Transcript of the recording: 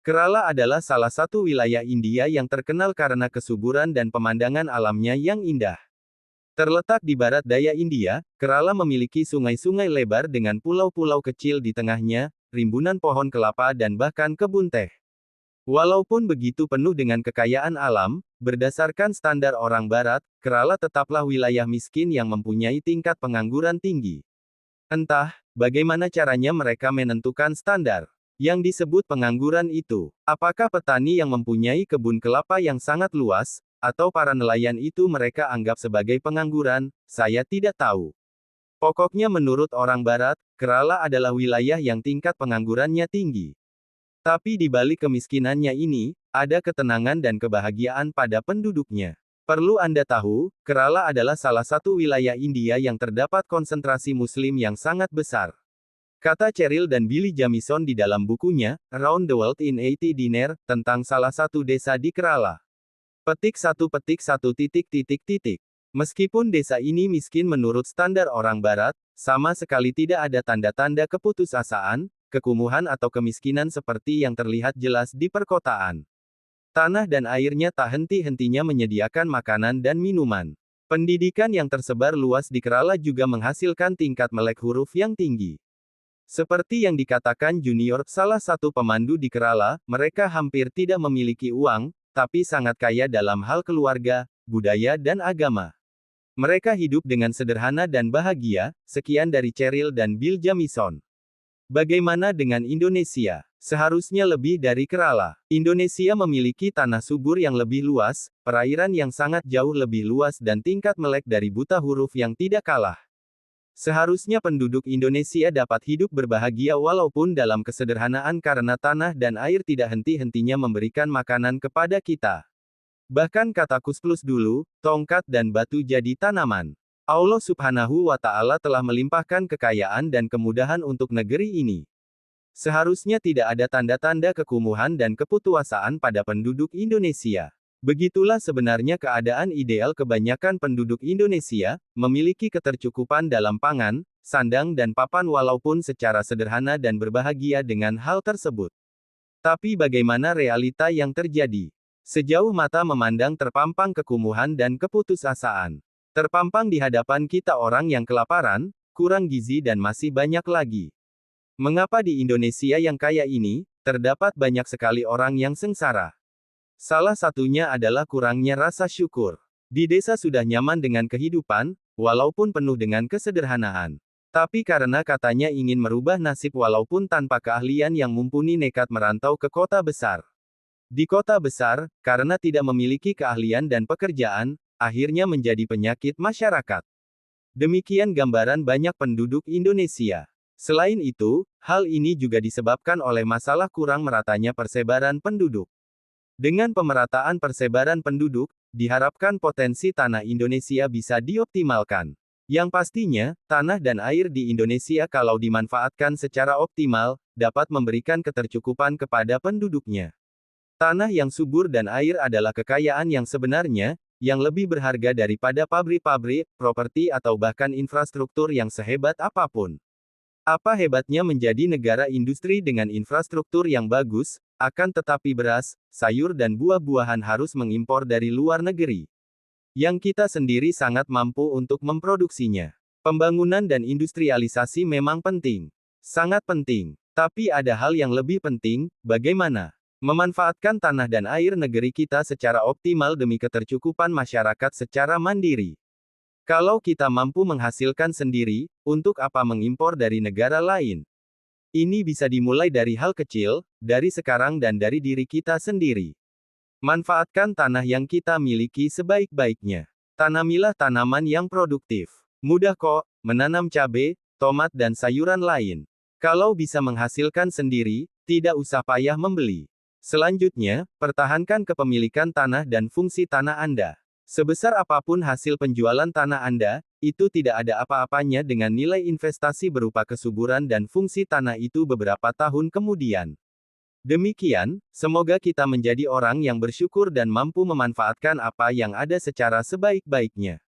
Kerala adalah salah satu wilayah India yang terkenal karena kesuburan dan pemandangan alamnya yang indah. Terletak di barat daya India, Kerala memiliki sungai-sungai lebar dengan pulau-pulau kecil di tengahnya, rimbunan pohon kelapa dan bahkan kebun teh. Walaupun begitu penuh dengan kekayaan alam, berdasarkan standar orang barat, Kerala tetaplah wilayah miskin yang mempunyai tingkat pengangguran tinggi. Entah bagaimana caranya mereka menentukan standar yang disebut pengangguran itu. Apakah petani yang mempunyai kebun kelapa yang sangat luas, atau para nelayan itu mereka anggap sebagai pengangguran, saya tidak tahu. Pokoknya menurut orang barat, Kerala adalah wilayah yang tingkat penganggurannya tinggi. Tapi di balik kemiskinannya ini, ada ketenangan dan kebahagiaan pada penduduknya. Perlu Anda tahu, Kerala adalah salah satu wilayah India yang terdapat konsentrasi Muslim yang sangat besar. Kata Cheryl dan Billy Jamieson di dalam bukunya, Around the World in 80 Dinner, tentang salah satu desa di Kerala. Petik 1. Meskipun desa ini miskin menurut standar orang barat, sama sekali tidak ada tanda-tanda keputusasaan, kekumuhan atau kemiskinan seperti yang terlihat jelas di perkotaan. Tanah dan airnya tak henti-hentinya menyediakan makanan dan minuman. Pendidikan yang tersebar luas di Kerala juga menghasilkan tingkat melek huruf yang tinggi. Seperti yang dikatakan Junior, salah satu pemandu di Kerala, mereka hampir tidak memiliki uang, tapi sangat kaya dalam hal keluarga, budaya dan agama. Mereka hidup dengan sederhana dan bahagia. Sekian dari Cheryl dan Bill Jamieson. Bagaimana dengan Indonesia? Seharusnya lebih dari Kerala. Indonesia memiliki tanah subur yang lebih luas, perairan yang sangat jauh lebih luas dan tingkat melek dari buta huruf yang tidak kalah. Seharusnya penduduk Indonesia dapat hidup berbahagia walaupun dalam kesederhanaan karena tanah dan air tidak henti-hentinya memberikan makanan kepada kita. Bahkan kata Kusplus dulu, tongkat dan batu jadi tanaman. Allah Subhanahu wa Ta'ala telah melimpahkan kekayaan dan kemudahan untuk negeri ini. Seharusnya tidak ada tanda-tanda kekumuhan dan keputusasaan pada penduduk Indonesia. Begitulah sebenarnya keadaan ideal kebanyakan penduduk Indonesia, memiliki ketercukupan dalam pangan, sandang dan papan walaupun secara sederhana dan berbahagia dengan hal tersebut. Tapi bagaimana realita yang terjadi? Sejauh mata memandang terpampang kekumuhan dan keputusasaan. Terpampang di hadapan kita orang yang kelaparan, kurang gizi dan masih banyak lagi. Mengapa di Indonesia yang kaya ini, terdapat banyak sekali orang yang sengsara? Salah satunya adalah kurangnya rasa syukur. Di desa sudah nyaman dengan kehidupan, walaupun penuh dengan kesederhanaan. Tapi karena katanya ingin merubah nasib walaupun tanpa keahlian yang mumpuni nekat merantau ke kota besar. Di kota besar, karena tidak memiliki keahlian dan pekerjaan, akhirnya menjadi penyakit masyarakat. Demikian gambaran banyak penduduk Indonesia. Selain itu, hal ini juga disebabkan oleh masalah kurang meratanya persebaran penduduk. Dengan pemerataan persebaran penduduk, diharapkan potensi tanah Indonesia bisa dioptimalkan. Yang pastinya, tanah dan air di Indonesia kalau dimanfaatkan secara optimal, dapat memberikan ketercukupan kepada penduduknya. Tanah yang subur dan air adalah kekayaan yang sebenarnya, yang lebih berharga daripada pabrik-pabrik, properti atau bahkan infrastruktur yang sehebat apapun. Apa hebatnya menjadi negara industri dengan infrastruktur yang bagus, akan tetapi beras, sayur dan buah-buahan harus mengimpor dari luar negeri. Yang kita sendiri sangat mampu untuk memproduksinya. Pembangunan dan industrialisasi memang penting. Sangat penting. Tapi ada hal yang lebih penting, bagaimana memanfaatkan tanah dan air negeri kita secara optimal demi ketercukupan masyarakat secara mandiri. Kalau kita mampu menghasilkan sendiri, untuk apa mengimpor dari negara lain? Ini bisa dimulai dari hal kecil, dari sekarang dan dari diri kita sendiri. Manfaatkan tanah yang kita miliki sebaik-baiknya. Tanamilah tanaman yang produktif. Mudah kok, menanam cabai, tomat dan sayuran lain. Kalau bisa menghasilkan sendiri, tidak usah payah membeli. Selanjutnya, pertahankan kepemilikan tanah dan fungsi tanah Anda. Sebesar apapun hasil penjualan tanah Anda, itu tidak ada apa-apanya dengan nilai investasi berupa kesuburan dan fungsi tanah itu beberapa tahun kemudian. Demikian, semoga kita menjadi orang yang bersyukur dan mampu memanfaatkan apa yang ada secara sebaik-baiknya.